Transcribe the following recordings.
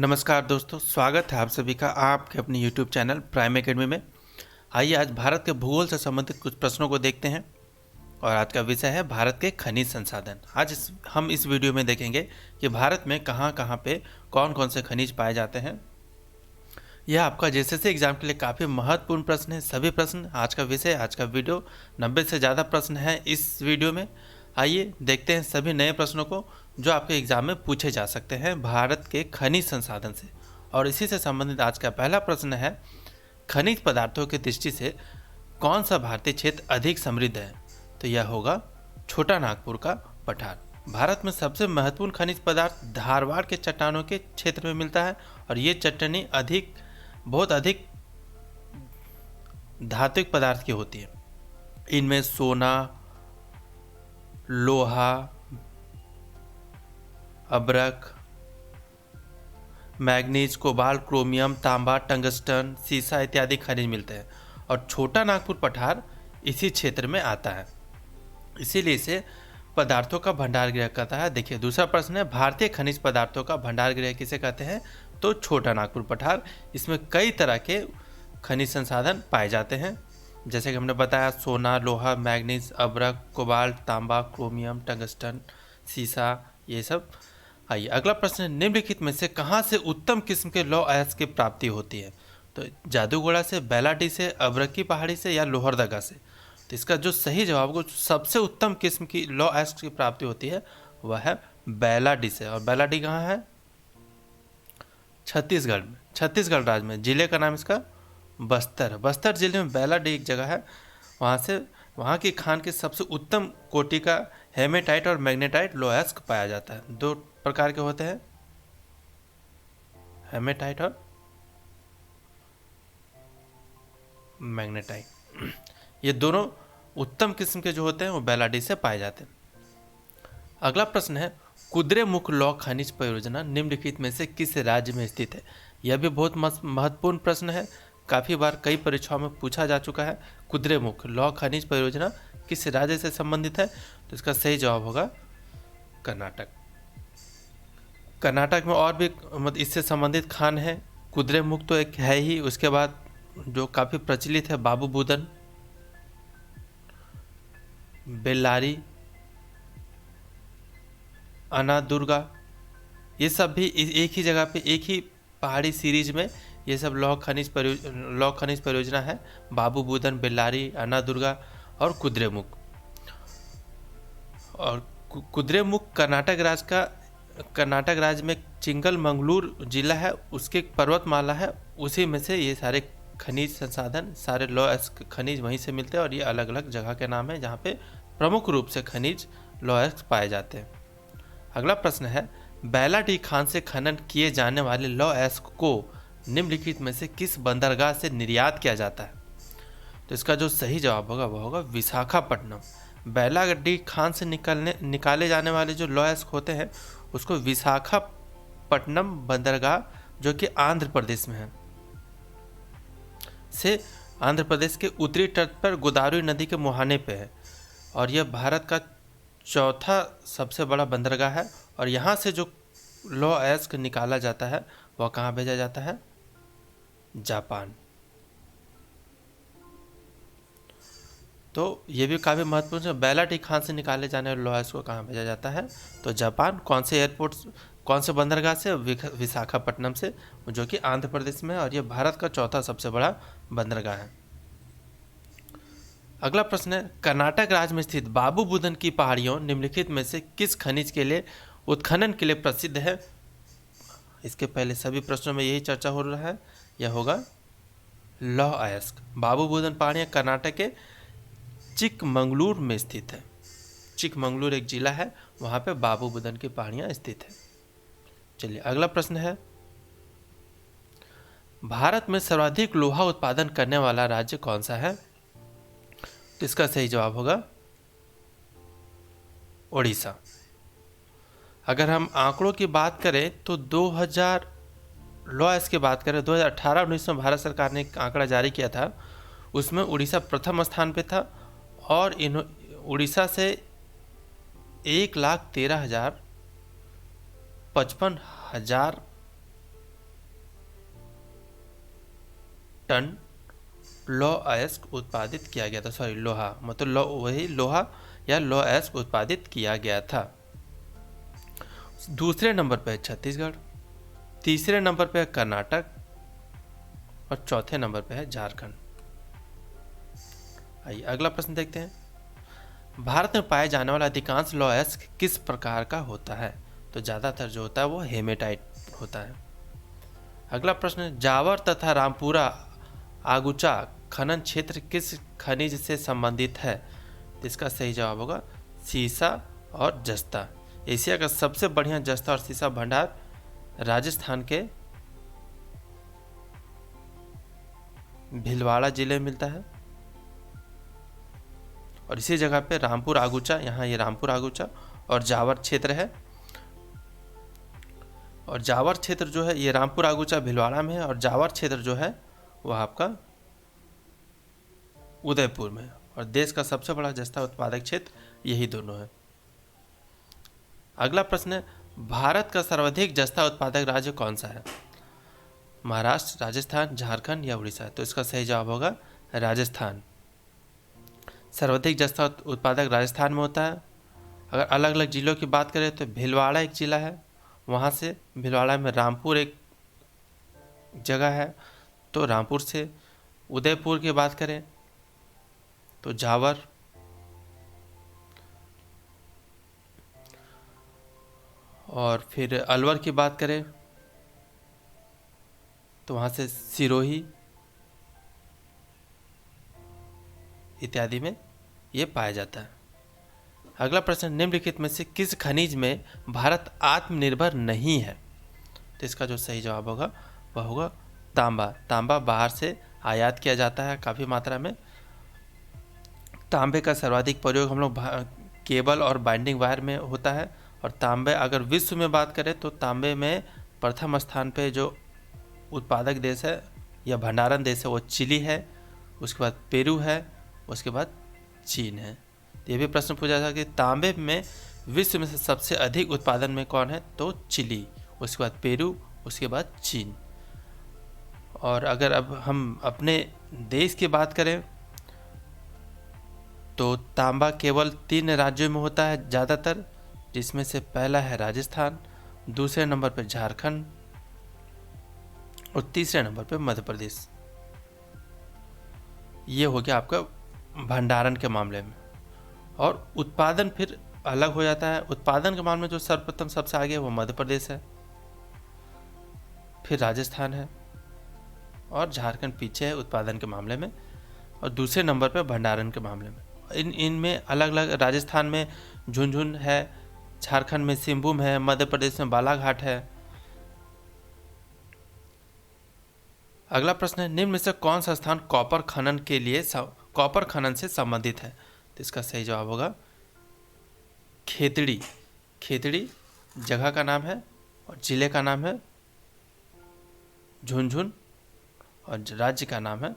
नमस्कार दोस्तों, स्वागत है आप सभी का आपके अपने यूट्यूब चैनल प्राइम एकेडमी में। आइए आज भारत के भूगोल से संबंधित कुछ प्रश्नों को देखते हैं और आज का विषय है भारत के खनिज संसाधन। हम इस वीडियो में देखेंगे कि भारत में कहाँ कहाँ पे कौन कौन से खनिज पाए जाते हैं। यह आपका जेएसएससी एग्जाम के लिए काफ़ी महत्वपूर्ण प्रश्न है। सभी प्रश्न आज का विषय, आज का वीडियो 90 से ज़्यादा प्रश्न हैं इस वीडियो में। आइए देखते हैं सभी नए प्रश्नों को जो आपके एग्जाम में पूछे जा सकते हैं भारत के खनिज संसाधन से। और इसी से संबंधित आज का पहला प्रश्न है, खनिज पदार्थों की दृष्टि से कौन सा भारतीय क्षेत्र अधिक समृद्ध है? तो यह होगा छोटा नागपुर का पठार। भारत में सबसे महत्वपूर्ण खनिज पदार्थ धारवाड़ के चट्टानों के क्षेत्र में मिलता है और ये चट्टानी बहुत अधिक धात्विक पदार्थ की होती है। इनमें सोना, लोहा, अब्रक, मैग्नीज, कोबाल्ट, क्रोमियम, तांबा, टंगस्टन, सीसा इत्यादि खनिज मिलते हैं और छोटा नागपुर पठार इसी क्षेत्र में आता है, इसीलिए इसे पदार्थों का भंडार गृह कहता है। देखिए दूसरा प्रश्न है, भारतीय खनिज पदार्थों का भंडार गृह किसे कहते हैं? तो छोटा नागपुर पठार। इसमें कई तरह के खनिज संसाधन पाए जाते हैं, जैसे कि हमने बताया सोना, लोहा, मैग्नीज, अब्रक, कोबाल्ट, तांबा, क्रोमियम, टंगस्टन, सीसा, ये सब। आइए अगला प्रश्न है, निम्नलिखित में से कहाँ से उत्तम किस्म के लौह अयस्क की प्राप्ति होती है? तो जादूगोड़ा से, बेलाडी से, अब्रक की पहाड़ी से या लोहरदगा से? तो इसका जो सही जवाब को सबसे उत्तम किस्म की लौह अयस्क की प्राप्ति होती है वह है बेलाडी से। और बेलाडी कहाँ है? छत्तीसगढ़ में, छत्तीसगढ़ राज्य में। जिले का नाम इसका बस्तर है। बस्तर जिले में बेलाडी एक जगह है, वहाँ की खान के सबसे उत्तम कोटि का हेमेटाइट और मैग्नेटाइट लौह अयस्क पाया जाता है। दो प्रकार के होते हैं, हेमेटाइट और मैग्नेटाइट। ये दोनों उत्तम किस्म के जो होते हैं वो बेलाडी से पाए जाते हैं। अगला प्रश्न है, कुद्रेमुख लौह खनिज परियोजना निम्नलिखित में से किस राज्य में स्थित है? यह भी बहुत महत्वपूर्ण प्रश्न है, काफ़ी बार कई परीक्षाओं में पूछा जा चुका है। कुद्रेमुख लौह खनिज परियोजना किस राज्य से संबंधित है? तो इसका सही जवाब होगा कर्नाटक। कर्नाटक में और भी इससे संबंधित खान है। कुद्रेमुख तो एक है ही, उसके बाद जो काफ़ी प्रचलित है बाबू बुदन, बेल्लारी, अनादुर्गा, ये सब भी एक ही जगह पे, एक ही पहाड़ी सीरीज में ये सब लौह खनिज परियोजना है। बाबू बुदन, बेल्लारी, अनादुर्गा और कुद्रेमुख। और कुद्रेमुख कर्नाटक राज्य में चिंगलमंगलूर जिला है, उसके पर्वतमाला है, उसी में से ये सारे खनिज संसाधन, सारे लौह अयस्क खनिज वहीं से मिलते हैं। और ये अलग अलग जगह के नाम है जहाँ पे प्रमुख रूप से खनिज लौह अयस्क पाए जाते हैं। अगला प्रश्न है, बेलाडी खान से खनन किए जाने वाले लौह अयस्क को निम्नलिखित में से किस बंदरगाह से निर्यात किया जाता है? तो इसका जो सही जवाब होगा वह होगा विशाखापट्टनम। बेलाडी खान से निकाले जाने वाले जो लौह अयस्क होते हैं उसको विशाखापट्टनम बंदरगाह, जो कि आंध्र प्रदेश में है, से आंध्र प्रदेश के उत्तरी तट पर गोदावरी नदी के मुहाने पे है और यह भारत का चौथा सबसे बड़ा बंदरगाह है। और यहाँ से जो लौह अयस्क निकाला जाता है वह कहाँ भेजा जाता है? जापान। तो ये भी काफ़ी महत्वपूर्ण है, बेलाडी खान से निकाले जाने वाले लौह अयस्क को कहाँ भेजा जाता है? तो जापान। कौन से एयरपोर्ट, कौन से बंदरगाह से? विशाखापट्टनम से, जो कि आंध्र प्रदेश में है और यह भारत का चौथा सबसे बड़ा बंदरगाह है। अगला प्रश्न है, कर्नाटक राज्य में स्थित बाबू बुदन की पहाड़ियों निम्नलिखित में से किस खनिज के लिए उत्खनन के लिए प्रसिद्ध है? इसके पहले सभी प्रश्नों में यही चर्चा हो रहा है, यह होगा लौह अयस्क। बाबू बुदन पहाड़ियाँ कर्नाटक के चिकमंगलूर में स्थित है। चिकमंगलूर एक जिला है, वहाँ पे बाबू बुदन की पहाड़ियाँ स्थित है। चलिए अगला प्रश्न है, भारत में सर्वाधिक लोहा उत्पादन करने वाला राज्य कौन सा है? तो इसका सही जवाब होगा ओडिशा। अगर हम आंकड़ों की बात करें तो 2000 लॉ की बात करें 2018-19 में भारत सरकार ने एक आंकड़ा जारी किया था, उसमें उड़ीसा प्रथम स्थान पे था और उड़ीसा से 1,13,55,000 टन लौह अयस्क उत्पादित किया गया था। सॉरी, लोहा मतलब वही लोहा या लौह अयस्क उत्पादित किया गया था। दूसरे नंबर पे है छत्तीसगढ़, तीसरे नंबर पे है कर्नाटक और चौथे नंबर पे है झारखंड। आइए अगला प्रश्न देखते हैं। भारत में पाए जाने वाला अधिकांश लौह अयस्क किस प्रकार का होता है? तो ज़्यादातर जो होता है वो हेमेटाइट होता है। अगला प्रश्न, जावर तथा रामपुरा आगुचा खनन क्षेत्र किस खनिज से संबंधित है? तो इसका सही जवाब होगा सीसा और जस्ता। एशिया का सबसे बढ़िया जस्ता और सीसा भंडार राजस्थान के भीलवाड़ा जिले में मिलता है और इसी जगह पे रामपुर आगुचा, यहाँ ये रामपुर आगुचा और जावर क्षेत्र है। और जावर क्षेत्र जो है ये रामपुर आगुचा भीलवाड़ा में है और जावर क्षेत्र जो है वह आपका उदयपुर में है। और देश का सबसे बड़ा जस्ता उत्पादक क्षेत्र यही दोनों है। अगला प्रश्न है, भारत का सर्वाधिक जस्ता उत्पादक राज्य कौन सा है? महाराष्ट्र, राजस्थान, झारखंड या उड़ीसा? तो इसका सही जवाब होगा राजस्थान। सर्वाधिक जस्ता उत्पादक राजस्थान में होता है। अगर अलग अलग जिलों की बात करें तो भीलवाड़ा एक जिला है, वहाँ से भीलवाड़ा में रामपुर एक जगह है तो रामपुर से। उदयपुर की बात करें तो जावर, और फिर अलवर की बात करें तो वहाँ से सिरोही इत्यादि में ये पाया जाता है। अगला प्रश्न, निम्नलिखित में से किस खनिज में भारत आत्मनिर्भर नहीं है? तो इसका जो सही जवाब होगा वह होगा तांबा। तांबा बाहर से आयात किया जाता है काफ़ी मात्रा में। तांबे का सर्वाधिक प्रयोग हम लोग केबल और बाइंडिंग वायर में होता है। और तांबे अगर विश्व में बात करें तो तांबे में प्रथम स्थान पे जो उत्पादक देश है या भंडारण देश है वो चिली है, उसके बाद पेरू है, उसके बाद चीन है। ये भी प्रश्न पूछा था कि तांबे में विश्व में से सबसे अधिक उत्पादन में कौन है? तो चिली, उसके बाद पेरू, उसके बाद चीन। और अगर अब हम अपने देश की बात करें तो तांबा केवल 3 राज्यों में होता है ज़्यादातर, जिसमें से पहला है राजस्थान, दूसरे नंबर पर झारखंड और तीसरे नंबर पर मध्य प्रदेश। ये हो गया आपका भंडारण के मामले में। और उत्पादन फिर अलग हो जाता है। उत्पादन के मामले में जो सर्वप्रथम सबसे आगे है वो मध्य प्रदेश है, फिर राजस्थान है और झारखंड पीछे है उत्पादन के मामले में, और दूसरे नंबर पर भंडारण के मामले में। इनमें अलग अलग, राजस्थान में झुंझुनू है, झारखंड में सिंहभूम है, मध्य प्रदेश में बालाघाट है। अगला प्रश्न है, निम्न में से कौन सा स्थान कॉपर खनन से संबंधित है? तो इसका सही जवाब होगा खेतड़ी। खेतड़ी जगह का नाम है और जिले का नाम है झुंझुनू और राज्य का नाम है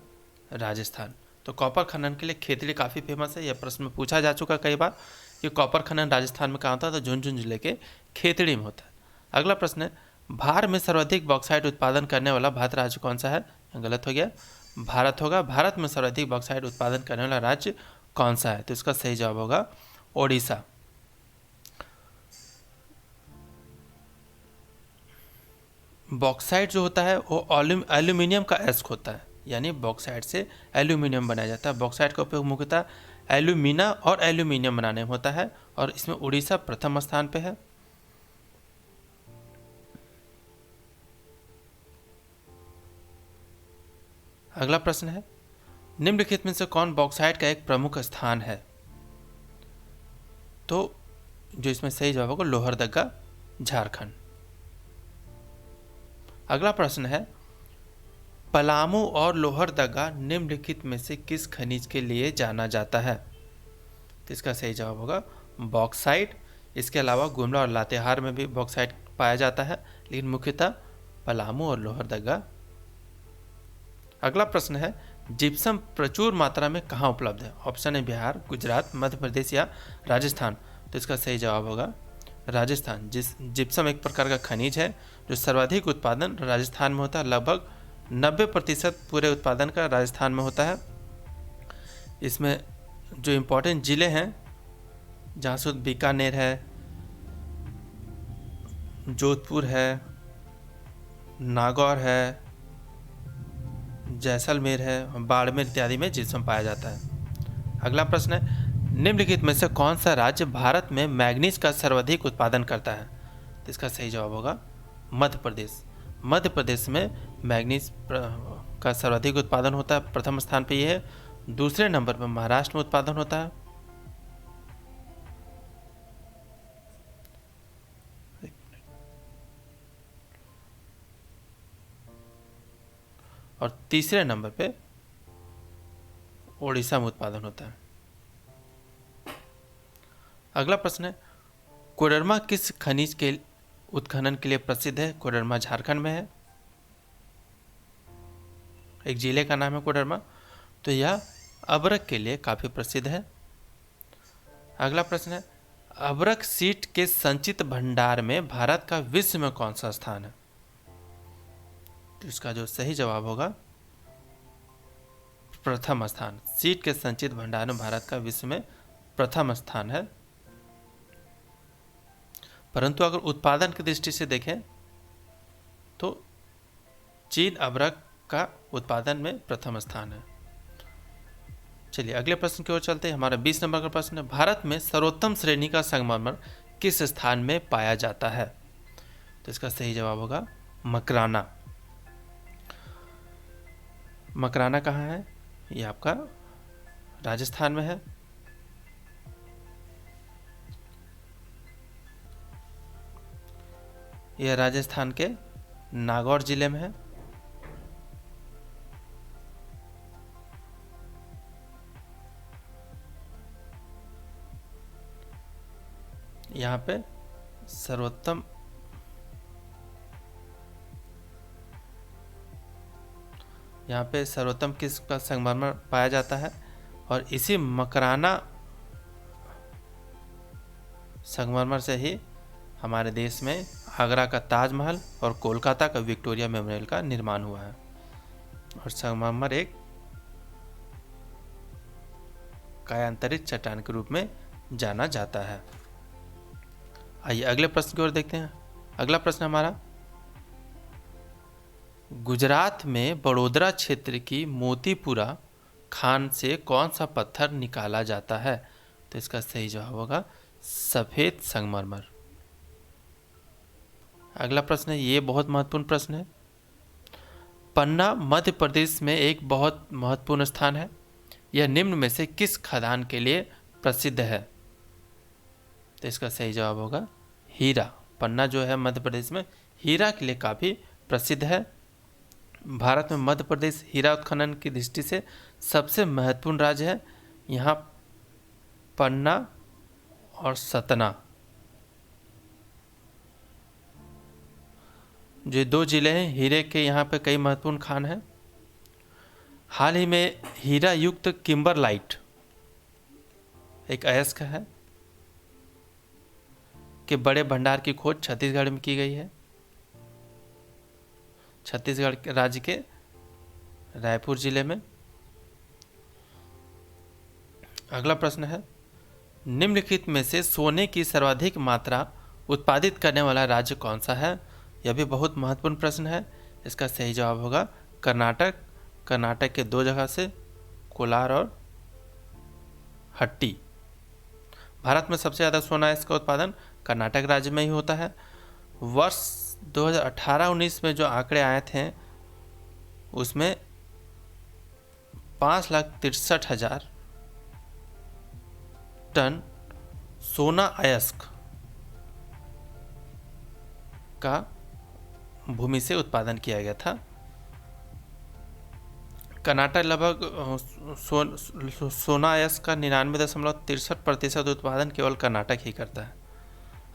राजस्थान। तो कॉपर खनन के लिए खेतड़ी काफ़ी फेमस है। यह प्रश्न में पूछा जा चुका कई बार कि कॉपर खनन राजस्थान में कहाँ होता है? तो झुंझुनू जिले के खेतड़ी में होता है। अगला प्रश्न है, भारत में सर्वाधिक बॉक्साइट उत्पादन करने वाला भारत राज्य कौन सा है? गलत हो गया, भारत होगा। भारत में सर्वाधिक बॉक्साइट उत्पादन करने वाला राज्य कौन सा है? तो इसका सही जवाब होगा ओडिशा। बॉक्साइट जो होता है वो एल्यूमिनियम का एस्क होता है, यानी बॉक्साइट से एल्यूमिनियम बनाया जाता है। बॉक्साइट का उपयोग मुख्यतः एल्यूमिना और एल्यूमिनियम बनाने में होता है और इसमें उड़ीसा प्रथम स्थान पे है। अगला प्रश्न है, निम्नलिखित में से कौन बॉक्साइट का एक प्रमुख स्थान है? तो जो इसमें सही जवाब होगा लोहरदगा, झारखंड। अगला प्रश्न है, पलामू और लोहरदगा निम्नलिखित में से किस खनिज के लिए जाना जाता है? तो इसका सही जवाब होगा बॉक्साइट। इसके अलावा गुमला और लातेहार में भी बॉक्साइट पाया जाता है, लेकिन मुख्यतः पलामू और लोहरदगा। अगला प्रश्न है, जिप्सम प्रचुर मात्रा में कहाँ उपलब्ध है? ऑप्शन है बिहार, गुजरात, मध्य प्रदेश या राजस्थान। तो इसका सही जवाब होगा राजस्थान। जिप्सम एक प्रकार का खनिज है जो सर्वाधिक उत्पादन राजस्थान में होता है। लगभग 90% पूरे उत्पादन का राजस्थान में होता है। इसमें जो इम्पोर्टेंट ज़िले हैं, जहाँ से बीकानेर है, जोधपुर है, नागौर है, जैसलमेर है, बाड़मेर इत्यादि में जिप्सम पाया जाता है। अगला प्रश्न है, निम्नलिखित में से कौन सा राज्य भारत में मैग्नीज का सर्वाधिक उत्पादन करता है? तो इसका सही जवाब होगा मध्य प्रदेश। मध्य प्रदेश में मैग्नीज का सर्वाधिक उत्पादन होता है। प्रथम स्थान पे ये है। दूसरे नंबर पर महाराष्ट्र में उत्पादन होता है। और तीसरे नंबर पे ओडिशा में उत्पादन होता है। अगला प्रश्न है, कोडरमा किस खनिज के उत्खनन के लिए प्रसिद्ध है? कोडरमा झारखंड में है, एक जिले का नाम है कोडरमा। तो यह अबरक के लिए काफ़ी प्रसिद्ध है। अगला प्रश्न है, अबरक सीट के संचित भंडार में भारत का विश्व में कौन सा स्थान है? तो इसका जो सही जवाब होगा प्रथम स्थान। सीट के संचित भंडार में भारत का विश्व में प्रथम स्थान है। परंतु अगर उत्पादन की दृष्टि से देखें तो चीन अबरक का उत्पादन में प्रथम स्थान है। चलिए अगले प्रश्न की ओर चलते हैं। हमारा 20 नंबर का प्रश्न है, भारत में सर्वोत्तम श्रेणी का संगमरमर किस स्थान में पाया जाता है? तो इसका सही जवाब होगा मकराना। मकराना कहाँ है? ये आपका राजस्थान में है। यह राजस्थान के नागौर जिले में है। यहाँ पे सर्वोत्तम किस का संगमरमर पाया जाता है? और इसी मकराना संगमरमर से ही हमारे देश में आगरा का ताजमहल और कोलकाता का विक्टोरिया मेमोरियल का निर्माण हुआ है। और संगमरमर एक कायांतरित चट्टान के रूप में जाना जाता है। आइए अगले प्रश्न की ओर देखते हैं। अगला प्रश्न हमारा, गुजरात में बड़ोदरा क्षेत्र की मोतीपुरा खान से कौन सा पत्थर निकाला जाता है? तो इसका सही जवाब होगा सफेद संगमरमर। अगला प्रश्न है, ये बहुत महत्वपूर्ण प्रश्न है। पन्ना मध्य प्रदेश में एक बहुत महत्वपूर्ण स्थान है। यह निम्न में से किस खदान के लिए प्रसिद्ध है? तो इसका सही जवाब होगा हीरा। पन्ना जो है मध्य प्रदेश में हीरा के लिए काफ़ी प्रसिद्ध है। भारत में मध्य प्रदेश हीरा उत्खनन की दृष्टि से सबसे महत्वपूर्ण राज्य है। यहाँ पन्ना और सतना जो दो जिले हैं हीरे के, यहाँ पे कई महत्वपूर्ण खान हैं। हाल ही में हीरा युक्त किम्बरलाइट एक अयस्क है के बड़े भंडार की खोज छत्तीसगढ़ में की गई है। छत्तीसगढ़ राज्य के रायपुर जिले में। अगला प्रश्न है, निम्नलिखित में से सोने की सर्वाधिक मात्रा उत्पादित करने वाला राज्य कौन सा है? यह भी बहुत महत्वपूर्ण प्रश्न है। इसका सही जवाब होगा कर्नाटक। कर्नाटक के दो जगह से कोलार और हट्टी। भारत में सबसे ज़्यादा सोना इसका उत्पादन कर्नाटक राज्य में ही होता है। वर्ष 2018-19 में जो आंकड़े आए थे उसमें 5,63,000 टन सोना अयस्क का भूमि से उत्पादन किया गया था। कर्नाटक लगभग सोना अयस्क का 99.63% उत्पादन केवल कर्नाटक ही करता है।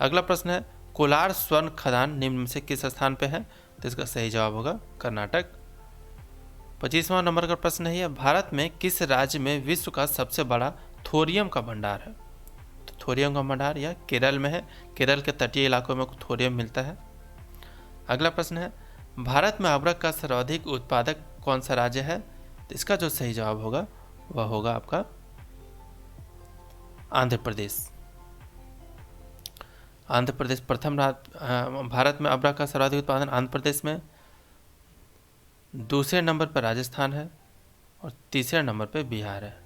अगला प्रश्न है, कोलार स्वर्ण खदान निम्न में से किस स्थान पे है? तो इसका सही जवाब होगा कर्नाटक। 25वां नंबर का प्रश्न है, भारत में किस राज्य में विश्व का सबसे बड़ा थोरियम का भंडार है? तो थोरियम का भंडार यह केरल में है। केरल के तटीय इलाकों में थोरियम मिलता है। अगला प्रश्न है, भारत में अबरक का सर्वाधिक उत्पादक कौन सा राज्य है? तो इसका जो सही जवाब होगा वह होगा आपका आंध्र प्रदेश। आंध्र प्रदेश प्रथम भारत में अबरक का सर्वाधिक उत्पादन आंध्र प्रदेश में, दूसरे नंबर पर राजस्थान है और तीसरे नंबर पर बिहार है।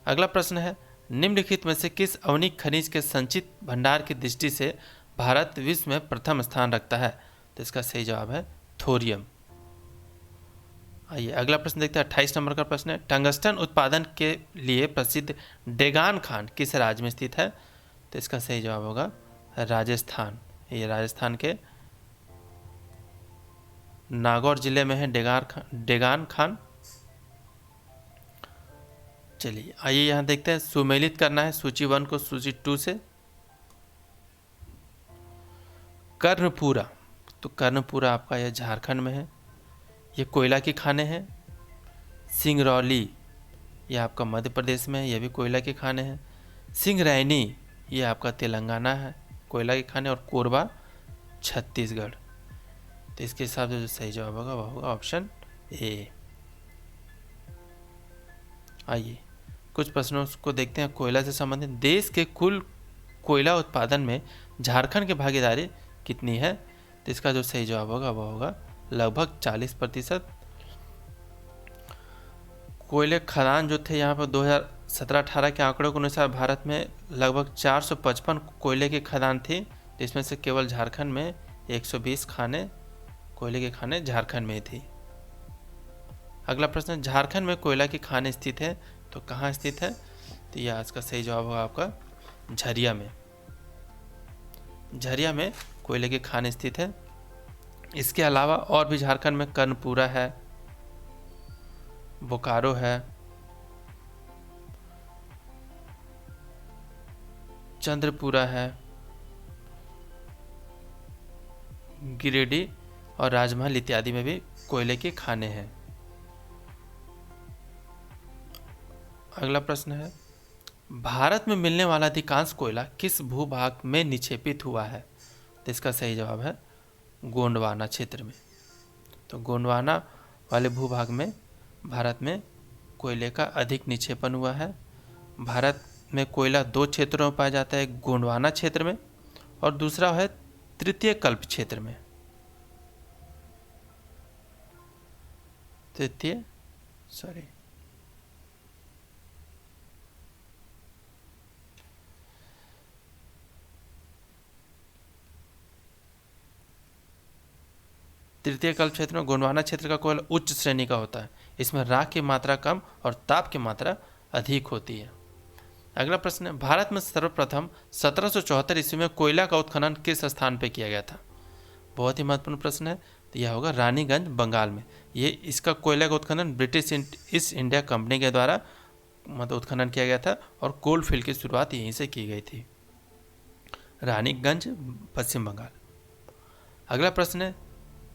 अगला प्रश्न है, निम्नलिखित में से किस अवनिक खनिज के संचित भंडार की दृष्टि से भारत विश्व में प्रथम स्थान रखता है? तो इसका सही जवाब है थोरियम। आइए अगला प्रश्न देखते हैं। 28 नंबर का प्रश्न है, टंगस्टन उत्पादन के लिए प्रसिद्ध डेगान खान किस राज्य में स्थित है? तो इसका सही जवाब होगा राजस्थान। ये राजस्थान के नागौर जिले में है डेगान खान। चलिए आइए यहाँ देखते हैं, सुमेलित करना है सूची 1 को सूची 2 से। कर्णपुरा, तो कर्णपुरा आपका यह झारखंड में है, ये कोयला की खाने हैं। सिंगरौली ये आपका मध्य प्रदेश में है, यह भी कोयला की खाने हैं। सिंगरैनी ये आपका तेलंगाना है, कोयला की खाने। और कोरबा छत्तीसगढ़। तो इसके हिसाब से जो सही जवाब होगा वह होगा ऑप्शन ए। आइए कुछ प्रश्नों को देखते हैं कोयला से संबंधित। देश के कुल कोयला उत्पादन में झारखंड की भागीदारी कितनी है? तो इसका जो सही जवाब होगा वह होगा लगभग 40%। कोयले खदान जो थे यहाँ पर 2017-18 के आंकड़ों के अनुसार भारत में लगभग 455 कोयले की खदान थी, जिसमें से केवल झारखंड में 120 खाने कोयले की खाने झारखंड में थी। अगला प्रश्न, झारखंड में कोयला की खाने स्थित है, तो कहाँ स्थित है? तो यह इसका सही जवाब होगा आपका झरिया में। झरिया में कोयले की खाने स्थित है। इसके अलावा और भी झारखंड में कर्णपुरा है, बोकारो है, चंद्रपुरा है, गिरिडीह और राजमहल इत्यादि में भी कोयले की खाने हैं। अगला प्रश्न है, भारत में मिलने वाला अधिकांश कोयला किस भूभाग में निक्षेपित हुआ है? तो इसका सही जवाब है गोंडवाना क्षेत्र में। तो गोंडवाना वाले भूभाग में भारत में कोयले का अधिक निक्षेपण हुआ है। भारत में कोयला 2 क्षेत्रों में पाया जाता है, एक गोंडवाना क्षेत्र में और दूसरा है तृतीय कल्प क्षेत्र में। तृतीय कल्प क्षेत्र में गोंडवाना क्षेत्र का कोयला उच्च श्रेणी का होता है। इसमें राख की मात्रा कम और ताप की मात्रा अधिक होती है। अगला प्रश्न है, भारत में सर्वप्रथम 1774 ईस्वी में कोयला का उत्खनन किस स्थान पर किया गया था? बहुत ही महत्वपूर्ण प्रश्न है। तो यह होगा रानीगंज, बंगाल में। ये इसका कोयला का उत्खनन ब्रिटिश ईस्ट इंडिया कंपनी के द्वारा मतलब उत्खनन किया गया था और कोल फील्ड की शुरुआत यहीं से की गई थी, रानीगंज, पश्चिम बंगाल। अगला प्रश्न है,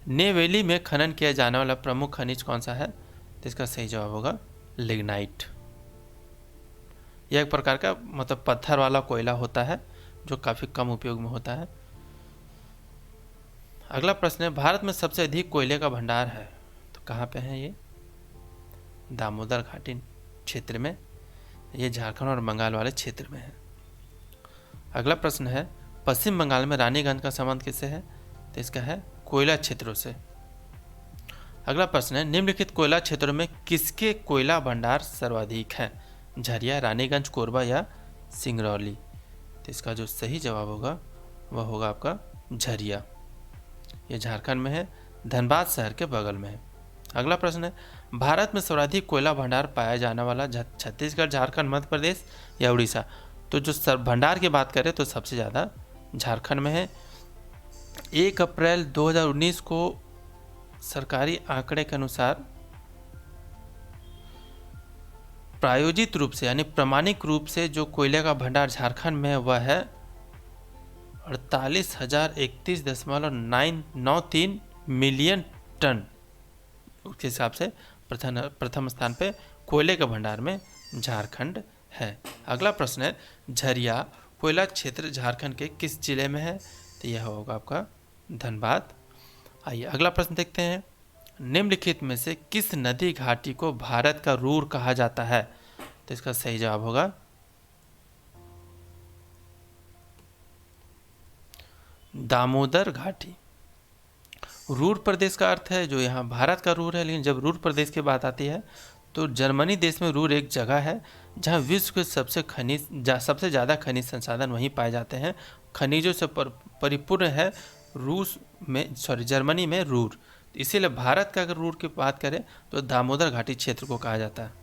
नेवेली में खनन किया जाने वाला प्रमुख खनिज कौन सा है? तो इसका सही जवाब होगा लिग्नाइट। यह एक प्रकार का मतलब पत्थर वाला कोयला होता है जो काफ़ी कम उपयोग में होता है। अगला प्रश्न है, भारत में सबसे अधिक कोयले का भंडार है, तो कहाँ पे है ये? दामोदर घाटी क्षेत्र में। ये झारखंड और बंगाल वाले क्षेत्र में है। अगला प्रश्न है, पश्चिम बंगाल में रानीगंज का संबंध किससे है? तो इसका है कोयला क्षेत्रों से। अगला प्रश्न है, निम्नलिखित कोयला क्षेत्रों में किसके कोयला भंडार सर्वाधिक है? झरिया, रानीगंज, कोरबा या सिंगरौली? तो इसका जो सही जवाब होगा वह होगा आपका झरिया। यह झारखंड में है, धनबाद शहर के बगल में है। अगला प्रश्न है, भारत में सर्वाधिक कोयला भंडार पाया जाने वाला छत्तीसगढ़, झारखंड, मध्य प्रदेश या उड़ीसा? तो जो भंडार की बात करें तो सबसे ज़्यादा झारखंड में है। 1 अप्रैल 2019 को सरकारी आंकड़े के अनुसार प्रायोजित रूप से यानी प्रमाणिक रूप से जो कोयले का भंडार झारखंड में है वह है 48,031.993 मिलियन टन। उसके हिसाब से प्रथम स्थान पे कोयले के भंडार में झारखंड है। अगला प्रश्न है, झरिया कोयला क्षेत्र झारखंड के किस जिले में है? तो यह होगा आपका धनबाद। आइए अगला प्रश्न देखते हैं, निम्नलिखित में से किस नदी घाटी को भारत का रूर कहा जाता है? तो इसका सही जवाब होगा दामोदर घाटी। रूर प्रदेश का अर्थ है जो यहाँ भारत का रूर है, लेकिन जब रूर प्रदेश की बात आती है तो जर्मनी देश में रूर एक जगह है जहाँ विश्व के सबसे ज़्यादा खनिज संसाधन वहीं पाए जाते हैं। खनिजों से परिपूर्ण है जर्मनी में रूर। इसीलिए भारत का अगर रूर की बात करें तो दामोदर घाटी क्षेत्र को कहा जाता है।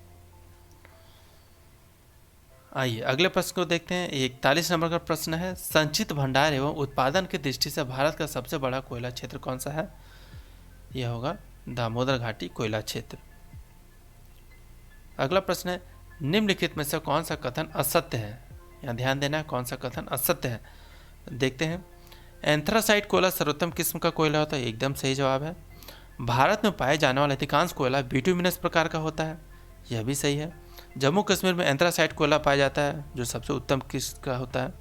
आइए अगले प्रश्न को देखते हैं। 41 नंबर का प्रश्न है, संचित भंडार एवं उत्पादन की दृष्टि से भारत का सबसे बड़ा कोयला क्षेत्र कौन सा है? यह होगा दामोदर घाटी कोयला क्षेत्र। अगला प्रश्न है, निम्नलिखित में से कौन सा कथन असत्य है? यहाँ ध्यान देना है, कौन सा कथन असत्य है। देखते हैं, एंथ्रासाइट कोयला सर्वोत्तम किस्म का कोयला होता है, एकदम सही जवाब है। भारत में पाए जाने वाला अधिकांश कोयला बिटुमिनस प्रकार का होता है, यह भी सही है। जम्मू कश्मीर में एंथ्रासाइट कोयला पाया जाता है जो सबसे उत्तम किस्म का होता है।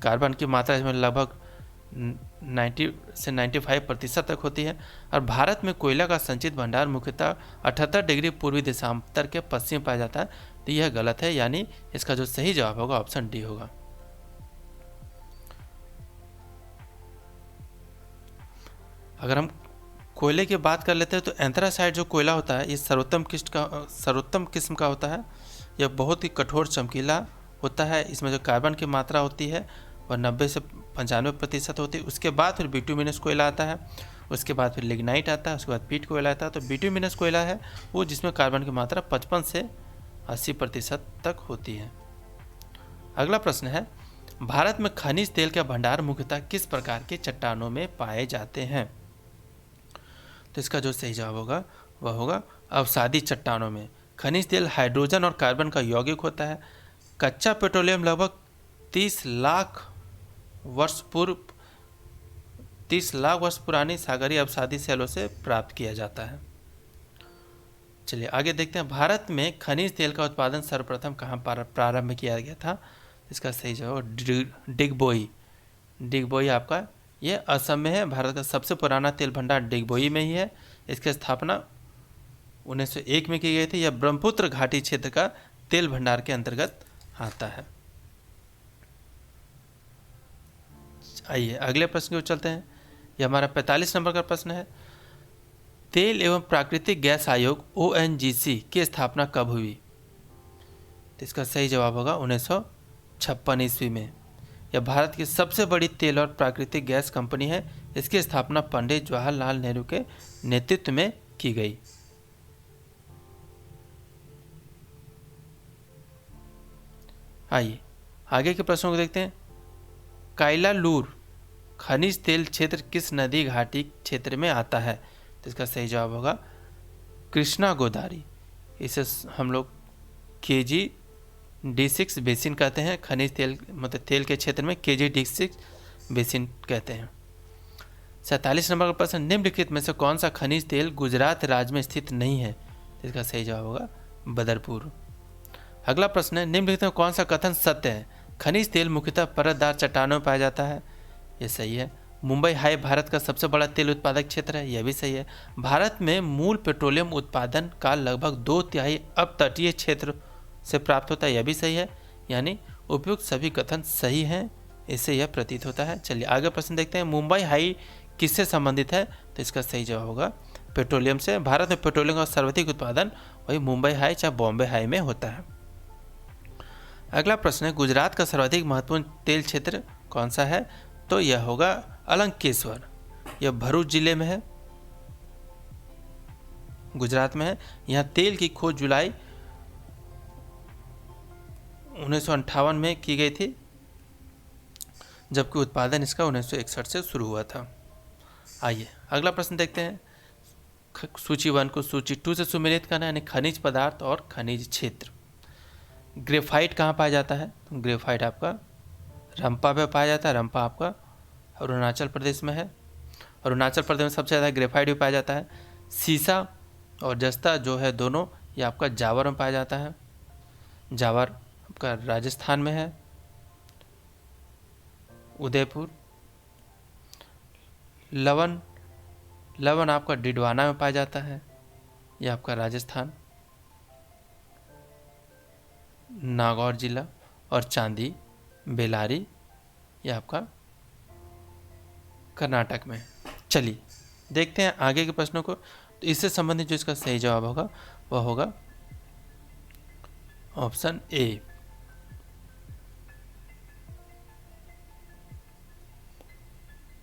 कार्बन की मात्रा इसमें लगभग 90 से 95% तक होती है। और भारत में कोयला का संचित भंडार मुख्यतः 78 डिग्री पूर्वी देशांतर के पश्चिम पाया जाता है, तो यह गलत है, यानी इसका जो सही जवाब होगा ऑप्शन डी होगा। अगर हम कोयले की बात कर लेते हैं तो एंथ्रासाइट जो कोयला होता है ये सर्वोत्तम किस्म का होता है। यह बहुत ही कठोर चमकीला होता है। इसमें जो कार्बन की मात्रा होती है वह 90 से 95% होती है। उसके बाद फिर बिटुमिनस कोयला आता है, उसके बाद फिर लिग्नाइट आता है, उसके बाद पीट कोयला आता है। तो बिटुमिनस कोयला है वो जिसमें कार्बन की मात्रा 55 से 80% तक होती है। अगला प्रश्न है, भारत में खनिज तेल का भंडार मुख्यतः किस प्रकार के चट्टानों में पाए जाते हैं? तो इसका जो सही जवाब होगा वह होगा अवसादी चट्टानों में। खनिज तेल हाइड्रोजन और कार्बन का यौगिक होता है। कच्चा पेट्रोलियम लगभग 30 लाख वर्ष पुरानी सागरीय अवसादी सेलों से प्राप्त किया जाता है। चलिए आगे देखते हैं, भारत में खनिज तेल का उत्पादन सर्वप्रथम कहाँ प्रारंभ किया गया था? इसका सही जवाब डिगबोई आपका ये असम में है। भारत का सबसे पुराना तेल भंडार डिगबोई में ही है। इसकी स्थापना 1901 में की गई थी। यह ब्रह्मपुत्र घाटी क्षेत्र का तेल भंडार के अंतर्गत आता है। आइए अगले प्रश्न की ओर चलते हैं। यह हमारा 45 नंबर का प्रश्न है, तेल एवं प्राकृतिक गैस आयोग ONGC की स्थापना कब हुई? तो इसका सही जवाब होगा 1956 ईस्वी में। यह भारत की सबसे बड़ी तेल और प्राकृतिक गैस कंपनी है। इसकी स्थापना पंडित जवाहरलाल नेहरू के नेतृत्व में की गई। आइए आगे के प्रश्नों को देखते हैं। काइलालूर खनिज तेल क्षेत्र किस नदी घाटी क्षेत्र में आता है? तो इसका सही जवाब होगा कृष्णा गोदावरी। इसे हम लोग KG-D6 बेसिन कहते हैं। खनिज तेल मतलब तेल के क्षेत्र में KG-D6 बेसिन कहते हैं। 47 नंबर का प्रश्न, निम्नलिखित में से कौन सा खनिज तेल गुजरात राज्य में स्थित नहीं है? इसका सही जवाब होगा बदरपुर। अगला प्रश्न है, निम्नलिखित में कौन सा कथन सत्य है? खनिज तेल मुख्यतः परतदार चट्टानों में पाया जाता है, यह सही है। मुंबई हाई भारत का सबसे बड़ा तेल उत्पादक क्षेत्र है, यह भी सही है। भारत में मूल पेट्रोलियम उत्पादन का लगभग 2/3 अब तटीय क्षेत्र से प्राप्त होता है, यह भी सही है। यानी उपयुक्त सभी कथन सही हैं, इससे यह प्रतीत होता है। चलिए आगे प्रश्न देखते हैं, मुंबई हाई किससे संबंधित है? तो इसका सही जवाब होगा पेट्रोलियम से। भारत में पेट्रोलियम का सर्वाधिक उत्पादन वही मुंबई हाई चाहे बॉम्बे हाई में होता है। अगला प्रश्न है, गुजरात का सर्वाधिक महत्वपूर्ण तेल क्षेत्र कौन सा है? तो यह होगा अलंकेश्वर। यह भरूच जिले में है, गुजरात में है। यहाँ तेल की खोज जुलाई 1958 में की गई थी, जबकि उत्पादन इसका 1961 से शुरू हुआ था। आइए अगला प्रश्न देखते हैं। सूची 1 को सूची 2 से सुमेलित करना, यानी खनिज पदार्थ और खनिज क्षेत्र। ग्रेफाइट कहाँ पाया जाता है? तो ग्रेफाइट आपका रंपा पे पाया जाता है। रंपा आपका अरुणाचल प्रदेश में है। अरुणाचल प्रदेश में सबसे ज़्यादा ग्रेफाइट भी पाया जाता है। सीसा और जस्ता जो है दोनों, ये आपका जावर में पाया जाता है। जावर आपका राजस्थान में है, उदयपुर। लवन, लवन आपका डिडवाना में पाया जाता है, यह आपका राजस्थान, नागौर जिला। और चांदी, बेलारी, यह आपका कर्नाटक में। चलिए देखते हैं आगे के प्रश्नों को। तो इससे संबंधित जो इसका सही जवाब होगा वह होगा ऑप्शन ए।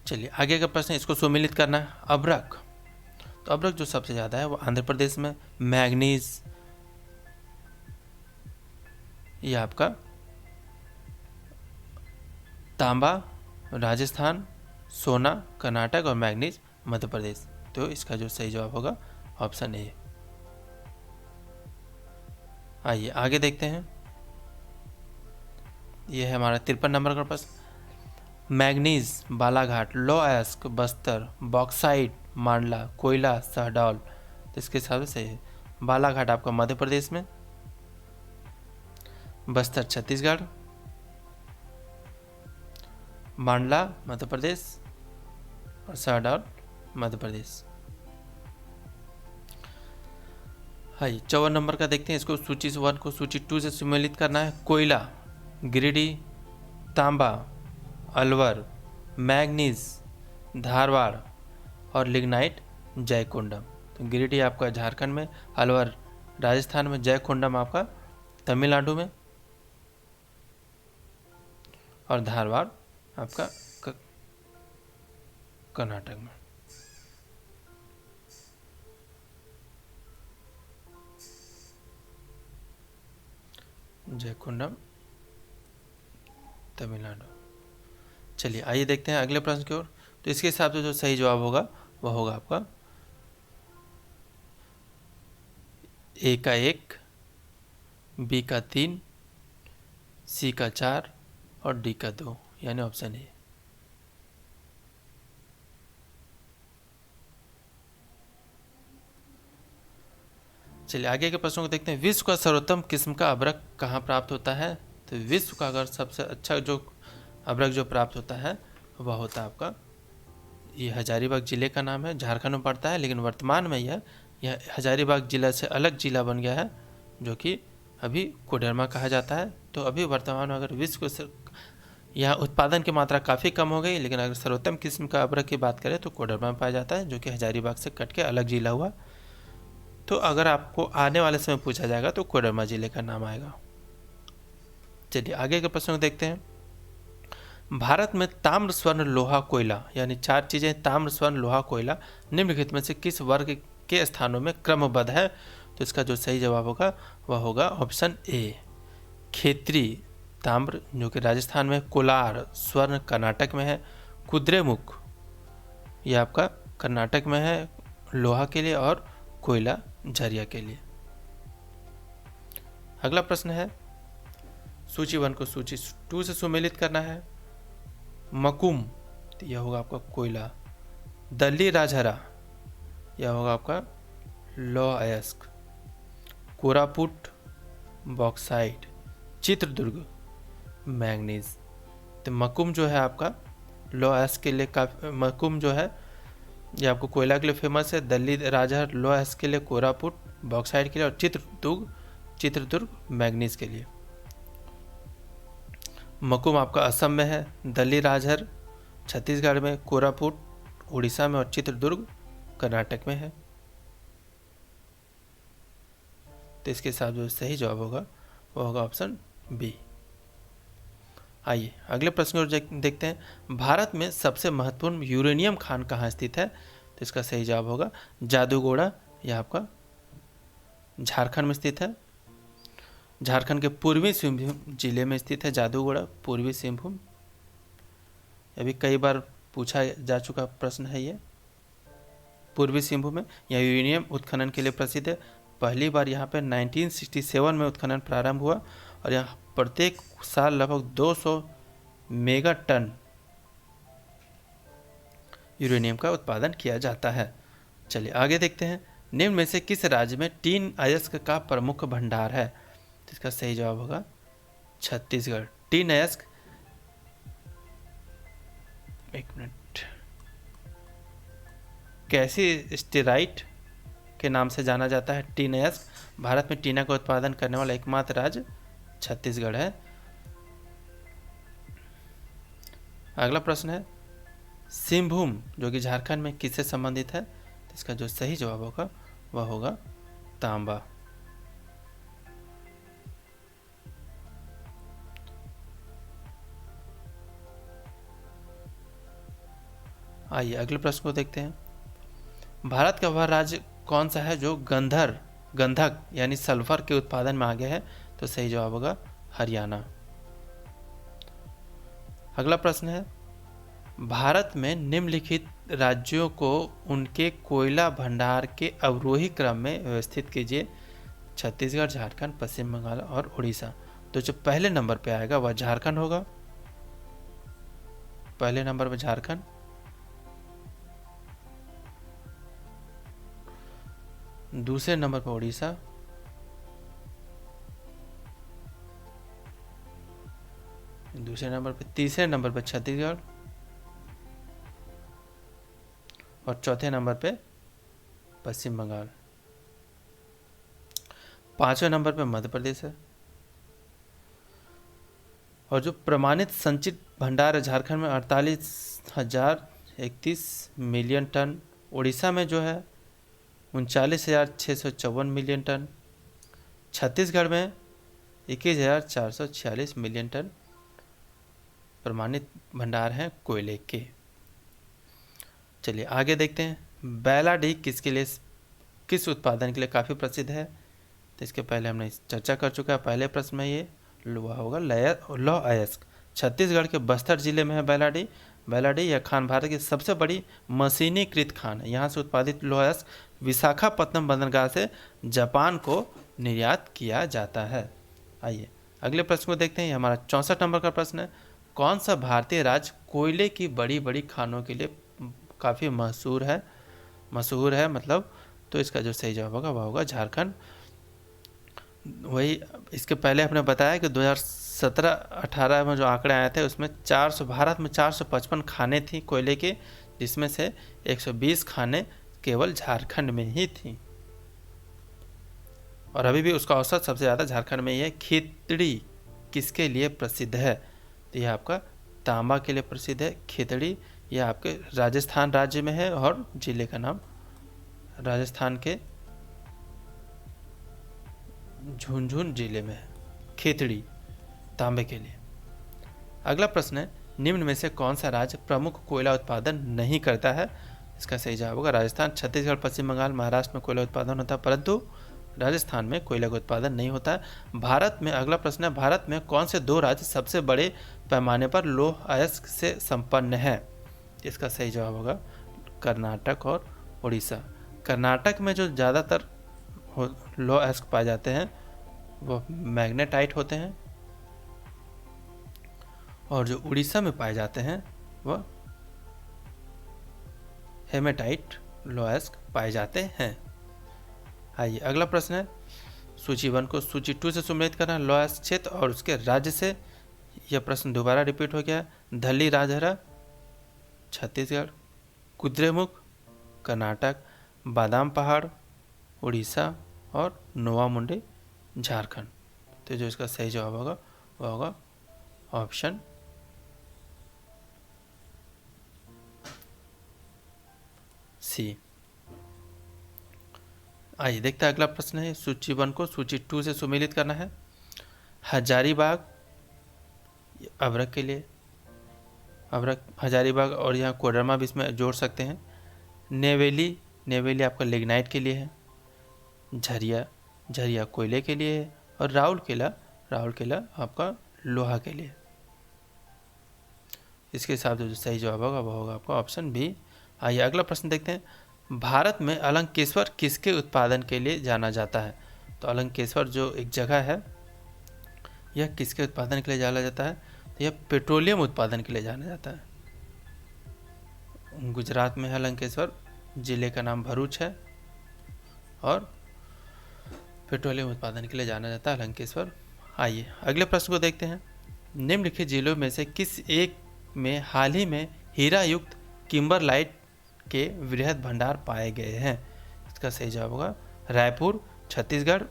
चलिए आगे का प्रश्न, इसको सुमेलित करना है। अभ्रक, तो अभ्रक जो सबसे ज़्यादा है वो आंध्र प्रदेश में, मैग्नीज ये आपका तांबा राजस्थान, सोना कर्नाटक और मैग्नीज मध्य प्रदेश। तो इसका जो सही जवाब होगा ऑप्शन ए। आइए आगे देखते हैं। यह है हमारा 53 नंबर का प्रश्न। मैग्नीज बालाघाट, लो एस्क बस्तर, बॉक्साइट मांडला, कोयला सहडौल। तो इसके हिसाब से सही है। बालाघाट आपका मध्य प्रदेश में, बस्तर छत्तीसगढ़, मांडला मध्य प्रदेश और सहडौल मध्य प्रदेश। हाँ, 54 नंबर का देखते हैं। इसको सूची 1 को सूची 2 से सम्मिलित करना है। कोयला गिरिडीह, तांबा अलवर, मैग्नीज धारवाड़ और लिग्नाइट जयकोंडम। तो गिरिडीह आपका झारखंड में, अलवर राजस्थान में, जयकोंडम आपका तमिलनाडु में और धारवाड़ आपका कर्नाटक में। जयकोंडम तमिलनाडु। चलिए आइए देखते हैं अगले प्रश्न की ओर। तो इसके हिसाब से जो सही जवाब होगा वह होगा आपका ए का 1, बी का 3, सी का 4 और डी का 2, यानी ऑप्शन ए। चलिए आगे के प्रश्नों को देखते हैं। विश्व का सर्वोत्तम किस्म का अभ्रक कहाँ प्राप्त होता है? तो विश्व का अगर सबसे अच्छा जो अभ्रक जो प्राप्त होता है वह होता है आपका, ये हजारीबाग ज़िले का नाम है, झारखंड में पड़ता है, लेकिन वर्तमान में यह हजारीबाग ज़िला से अलग ज़िला बन गया है, जो कि अभी कोडरमा कहा जाता है। तो अभी वर्तमान में अगर विश्व को यहाँ उत्पादन की मात्रा काफ़ी कम हो गई, लेकिन अगर सर्वोत्तम किस्म का अभ्रक की बात करें तो कोडरमा में पाया जाता है, जो कि हजारीबाग से कट के अलग ज़िला हुआ। तो अगर आपको आने वाले समय पूछा जाएगा तो कोडरमा ज़िले का नाम आएगा। चलिए आगे के प्रश्न को देखते हैं। भारत में ताम्र स्वर्ण लोहा कोयला, यानी 4 चीज़ें ताम्र स्वर्ण लोहा कोयला निम्नलिखित में से किस वर्ग के स्थानों में क्रमबद्ध है? तो इसका जो सही जवाब होगा वह होगा ऑप्शन ए, खेतरी ताम्र जो कि राजस्थान में, कोलार स्वर्ण कर्नाटक में है, कुद्रेमुख ये आपका कर्नाटक में है लोहा के लिए, और कोयला झरिया के लिए। अगला प्रश्न है, सूची 1 को सूची 2 से सुमेलित करना है। मकुम तो यह होगा आपका कोयला, दल्ली राजहरा यह होगा आपका लौह अयस्क, कोरापुट बॉक्साइट, चित्रदुर्ग मैंगनीज। तो मकुम जो है आपका लौह अयस्क के लिए मकुम जो है ये आपको कोयला के लिए फेमस है, दिल्ली राजहर लौह अयस्क के लिए, कोरापुट बॉक्साइट के लिए और चित्रदुर्ग मैंगनीज के लिए। मकुम आपका असम में है, दिल्ली राजहर छत्तीसगढ़ में, कोरापुट उड़ीसा में और चित्रदुर्ग कर्नाटक में है। तो इसके साथ जो सही जवाब होगा वो होगा ऑप्शन बी। आइए अगले प्रश्न को देखते हैं। भारत में सबसे महत्वपूर्ण यूरेनियम खान कहाँ स्थित है? तो इसका सही जवाब होगा जादूगोड़ा, यह आपका झारखंड में स्थित है। झारखंड के पूर्वी सिंहभूम जिले में स्थित है जादूगोड़ा, पूर्वी सिंहभूम। अभी कई बार पूछा जा चुका प्रश्न है ये। पूर्वी सिंहभूम में यह यूरेनियम उत्खनन के लिए प्रसिद्ध है। पहली बार यहाँ पे 1967 में उत्खनन प्रारंभ हुआ और यहाँ प्रत्येक साल लगभग 200 मेगा टन यूरेनियम का उत्पादन किया जाता है। चलिए आगे देखते हैं। निम्न में से किस राज्य में टीन अयस्क का प्रमुख भंडार है? तो इसका सही जवाब होगा छत्तीसगढ़। टीन अयस्क, एक मिनट, कैसी स्टेराइट के नाम से जाना जाता है? टीनयस्क। भारत में टीना का उत्पादन करने वाला एकमात्र राज्य छत्तीसगढ़ है। अगला प्रश्न है सिंहभूम जो कि झारखंड में किससे संबंधित है? तो इसका जो सही जवाब होगा वह होगा तांबा। आइए अगले प्रश्न को देखते हैं। भारत का वह राज्य कौन सा है जो गंधक यानी सल्फर के उत्पादन में आगे है? तो सही जवाब होगा हरियाणा। अगला प्रश्न है भारत में निम्नलिखित राज्यों को उनके कोयला भंडार के अवरोही क्रम में व्यवस्थित कीजिए। छत्तीसगढ़, झारखंड, पश्चिम बंगाल और उड़ीसा। तो जो पहले नंबर पे आएगा वह झारखंड होगा। पहले नंबर पे झारखंड, दूसरे नंबर पर उड़ीसा, दूसरे नंबर पे, तीसरे नंबर पर छत्तीसगढ़ और चौथे नंबर पे पश्चिम बंगाल। पांचवें नंबर पे मध्य प्रदेश है। और जो प्रमाणित संचित भंडार है झारखंड में 48,031 मिलियन टन। उड़ीसा में जो है 39,654 मिलियन टन। छत्तीसगढ़ में 21,446 मिलियन टन प्रमाणित भंडार हैं कोयले के। चलिए आगे देखते हैं बैलाडी किस उत्पादन के लिए काफ़ी प्रसिद्ध है? तो इसके पहले हमने चर्चा कर चुका है। पहले प्रश्न में ये लौह होगा लौह अयस्क। छत्तीसगढ़ के बस्तर जिले में है बैलाडी। बैलाडी यह खान भारत की सबसे बड़ी मशीनीकृत खान है। यहाँ से उत्पादित लौह अयस्क विशाखापत्तनम बंदरगाह से जापान को निर्यात किया जाता है। आइए अगले प्रश्न को देखते हैं। ये हमारा 64 नंबर का प्रश्न है। कौन सा भारतीय राज्य कोयले की बड़ी बड़ी खानों के लिए काफ़ी मशहूर है मतलब? तो इसका जो सही जवाब होगा वह होगा झारखंड। वही इसके पहले आपने बताया कि 2017-18 में जो आंकड़े आए थे उसमें भारत में 455 खाने थी कोयले के, जिसमें से 120 खाने केवल झारखंड में ही थी। और अभी भी उसका औसत सबसे ज़्यादा झारखंड में ही है। खेतड़ी किसके लिए प्रसिद्ध है? तो यह आपका तांबा के लिए प्रसिद्ध है। खेतड़ी यह आपके राजस्थान राज्य में है और जिले का नाम राजस्थान के झुंझुनू जिले में है। खेतड़ी तांबे के लिए। अगला प्रश्न है निम्न में से कौन सा राज्य प्रमुख कोयला उत्पादन नहीं करता है? इसका सही जवाब होगा राजस्थान। छत्तीसगढ़, पश्चिम बंगाल, महाराष्ट्र में कोयला उत्पादन होता है परंतु राजस्थान में कोयला का उत्पादन नहीं होता है। भारत में अगला प्रश्न है भारत में कौन से दो राज्य सबसे बड़े पैमाने पर लौह अयस्क से संपन्न है? इसका सही जवाब होगा कर्नाटक और उड़ीसा। कर्नाटक में जो ज़्यादातर लौह अयस्क पाए जाते हैं वो मैग्नेटाइट होते हैं और जो उड़ीसा में पाए जाते हैं वह हेमेटाइट लौह अयस्क पाए जाते हैं। आइए अगला प्रश्न है सूची 1 को सूची 2 से सम्मिलित करना। लौह अयस्क क्षेत्र और उसके राज्य से। यह प्रश्न दोबारा रिपीट हो गया। धल्ली राजहरा छत्तीसगढ़, कुद्रेमुख कर्नाटक, बादाम पहाड़ उड़ीसा और नोवा मुंडे झारखंड। तो जो इसका सही जवाब होगा वह होगा ऑप्शन सी। आइए देखते हैं अगला प्रश्न है सूची 1 को सूची 2 से सम्मिलित करना है। हजारीबाग अभ्रक के लिए, अभ्रक हजारीबाग और यहाँ कोडरमा भी इसमें जोड़ सकते हैं। नेवेली आपका लिग्नाइट के लिए है। झरिया कोयले के लिए है और राउरकेला आपका लोहा के लिए। इसके हिसाब से जो सही जवाब होगा वह होगा आपका ऑप्शन बी। आइए अगला प्रश्न देखते हैं। भारत में अलंकेश्वर किसके उत्पादन के लिए जाना जाता है? तो अलंकेश्वर जो एक जगह है यह किसके उत्पादन के लिए जाना जाता है? तो यह पेट्रोलियम उत्पादन के लिए जाना जाता है। गुजरात में है अलंकेश्वर, जिले का नाम भरूच है और पेट्रोलियम उत्पादन के लिए जाना जाता है अलंकेश्वर। आइए अगले प्रश्न को देखते हैं। निम्नलिखित जिलों में से किस एक में हाल ही में हीरा युक्त किम्बरलाइट के वृहद भंडार पाए गए हैं? इसका सही जवाब होगा रायपुर, छत्तीसगढ़।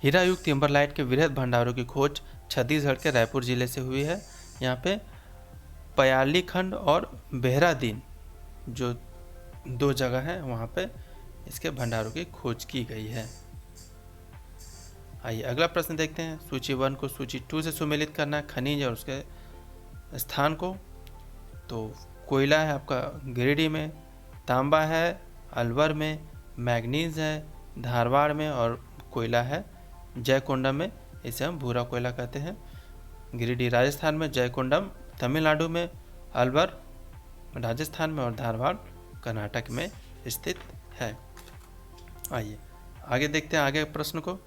हीरा युक्त टिम्बरलाइट के वृहद भंडारों की खोज छत्तीसगढ़ के रायपुर जिले से हुई है। यहाँ पे पयाली खंड और बेहरादीन जो 2 जगह हैं वहाँ पे इसके भंडारों की खोज की गई है। आइए अगला प्रश्न देखते हैं। सूची 1 को सूची 2 से सुमेलित करना है, खनिज और उसके स्थान को। तो कोयला है आपका गिरिडीह में, तांबा है अलवर में, मैग्नीज है धारवाड़ में और कोयला है जयकोंडम में। इसे हम भूरा कोयला कहते हैं। गिरिडीह राजस्थान में, जयकोंडम तमिलनाडु में, अलवर राजस्थान में और धारवाड़ कर्नाटक में स्थित है। आइए आगे देखते हैं आगे प्रश्न को।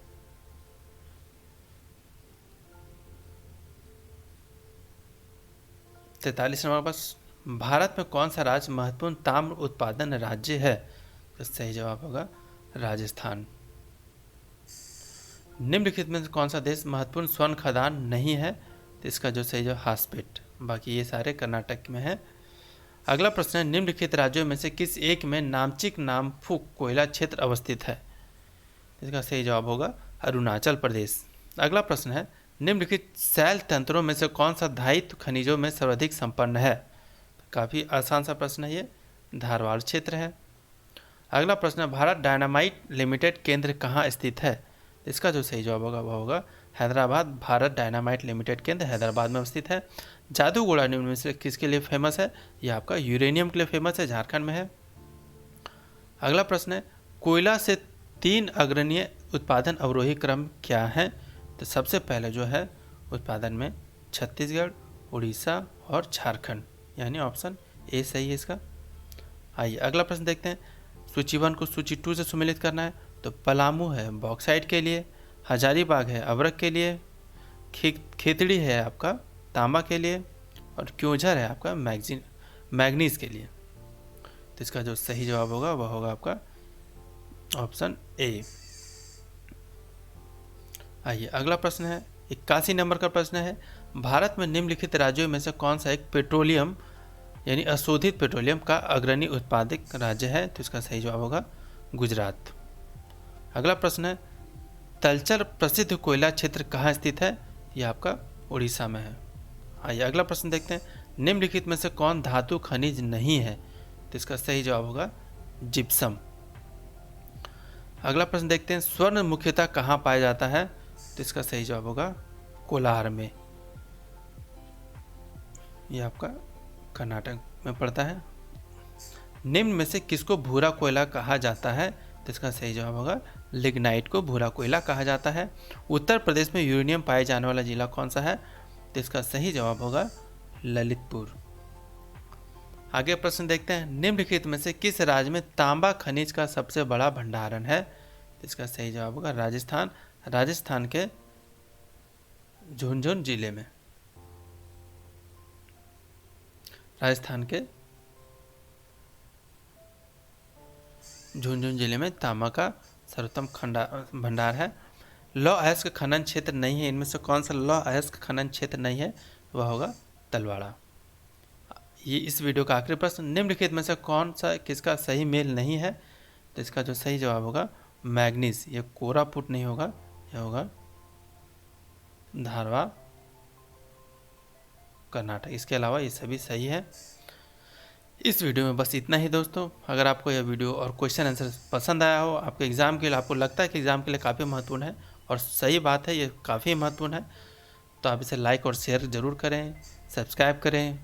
43 नंबर पर भारत में कौन सा राज्य महत्वपूर्ण ताम्र उत्पादन राज्य है? तो सही जवाब होगा राजस्थान। निम्नलिखित में कौन सा देश महत्वपूर्ण स्वर्ण खदान नहीं है? तो इसका जो सही जवाब हासपेट, बाकी ये सारे कर्नाटक में है। अगला प्रश्न है निम्नलिखित राज्यों में से किस एक में नामचिक नामफुक कोयला क्षेत्र अवस्थित है? इसका सही जवाब होगा अरुणाचल प्रदेश। अगला प्रश्न है निम्नलिखित शैल तंत्रों में से कौन सा धातु खनिजों में सर्वाधिक संपन्न है? काफ़ी आसान सा प्रश्न है ये, धारवाड़ क्षेत्र है। अगला प्रश्न है भारत डायनामाइट लिमिटेड केंद्र कहाँ स्थित है? इसका जो सही जवाब होगा वह होगा हैदराबाद। भारत डायनामाइट लिमिटेड केंद्र हैदराबाद में स्थित है। जादूगोड़ा निम्न में से किसके लिए फेमस है? यह आपका यूरेनियम के लिए फेमस है, झारखंड में है। अगला प्रश्न है कोयला से 3 अग्रणीय उत्पादन अवरोही क्रम क्या हैं? तो सबसे पहले जो है उत्पादन में छत्तीसगढ़, उड़ीसा और झारखंड, यानी ऑप्शन ए सही है इसका। आइए अगला प्रश्न देखते हैं। सूची 1 को सूची 2 से सुमेलित करना है। तो पलामू है बॉक्साइट के लिए, हजारीबाग है अवरक के लिए, खेतड़ी है आपका तांबा के लिए और क्योंझर है आपका मैग्नीज के लिए। तो इसका जो सही जवाब होगा वह होगा आपका ऑप्शन ए। आइए अगला प्रश्न है 81 नंबर का प्रश्न है भारत में निम्नलिखित राज्यों में से कौन सा एक पेट्रोलियम यानी अशोधित पेट्रोलियम का अग्रणी उत्पादक राज्य है? तो इसका सही जवाब होगा गुजरात। अगला प्रश्न है तलचर प्रसिद्ध कोयला क्षेत्र कहाँ स्थित है? यह आपका उड़ीसा में है। आइए अगला प्रश्न देखते हैं निम्नलिखित में से कौन धातु खनिज नहीं है? तो इसका सही जवाब होगा जिप्सम। अगला प्रश्न देखते हैं स्वर्ण मुख्यतः कहाँ पाया जाता है? तो इसका सही जवाब होगा कोलार में, यह आपका कर्नाटक में पड़ता है। निम्न में से किसको भूरा कोयला कहा जाता है? तो इसका सही जवाब होगा लिग्नाइट को भूरा कोयला कहा जाता है। उत्तर प्रदेश में यूरेनियम पाए जाने वाला जिला कौन सा है? तो इसका सही जवाब होगा ललितपुर। आगे प्रश्न देखते हैं निम्नलिखित में से किस राज्य में तांबा खनिज का सबसे बड़ा भंडारण है? तो इसका सही जवाब होगा राजस्थान। राजस्थान के झुंझुनू जिले में, राजस्थान के झुंझुनू जिले में तांबा का सर्वोत्तम भंडार है। लौह अयस्क खनन क्षेत्र नहीं है, इनमें से कौन सा लौह अयस्क खनन क्षेत्र नहीं है? वह होगा तलवाड़ा। ये इस वीडियो का आखिरी प्रश्न निम्नलिखित में से कौन सा किसका सही मेल नहीं है? तो इसका जो सही जवाब होगा मैग्नीज। ये कोरापुट नहीं होगा, यह होगा धारवाड़ कर्नाटक। इसके अलावा ये सभी सही है। इस वीडियो में बस इतना ही दोस्तों। अगर आपको यह वीडियो और क्वेश्चन आंसर पसंद आया हो, आपके एग्ज़ाम के लिए आपको लगता है कि एग्ज़ाम के लिए काफ़ी महत्वपूर्ण है और सही बात है, ये काफ़ी महत्वपूर्ण है, तो आप इसे लाइक और शेयर ज़रूर करें, सब्सक्राइब करें,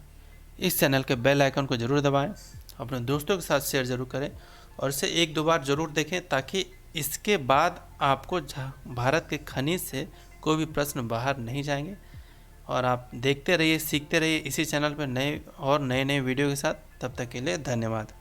इस चैनल के बेल आइकन को ज़रूर दबाएं, अपने दोस्तों के साथ शेयर ज़रूर करें और इसे 1-2 बार ज़रूर देखें ताकि इसके बाद आपको भारत के खनिज से कोई भी प्रश्न बाहर नहीं जाएंगे। और आप देखते रहिए, सीखते रहिए इसी चैनल पर नए नए वीडियो के साथ। तब तक के लिए धन्यवाद।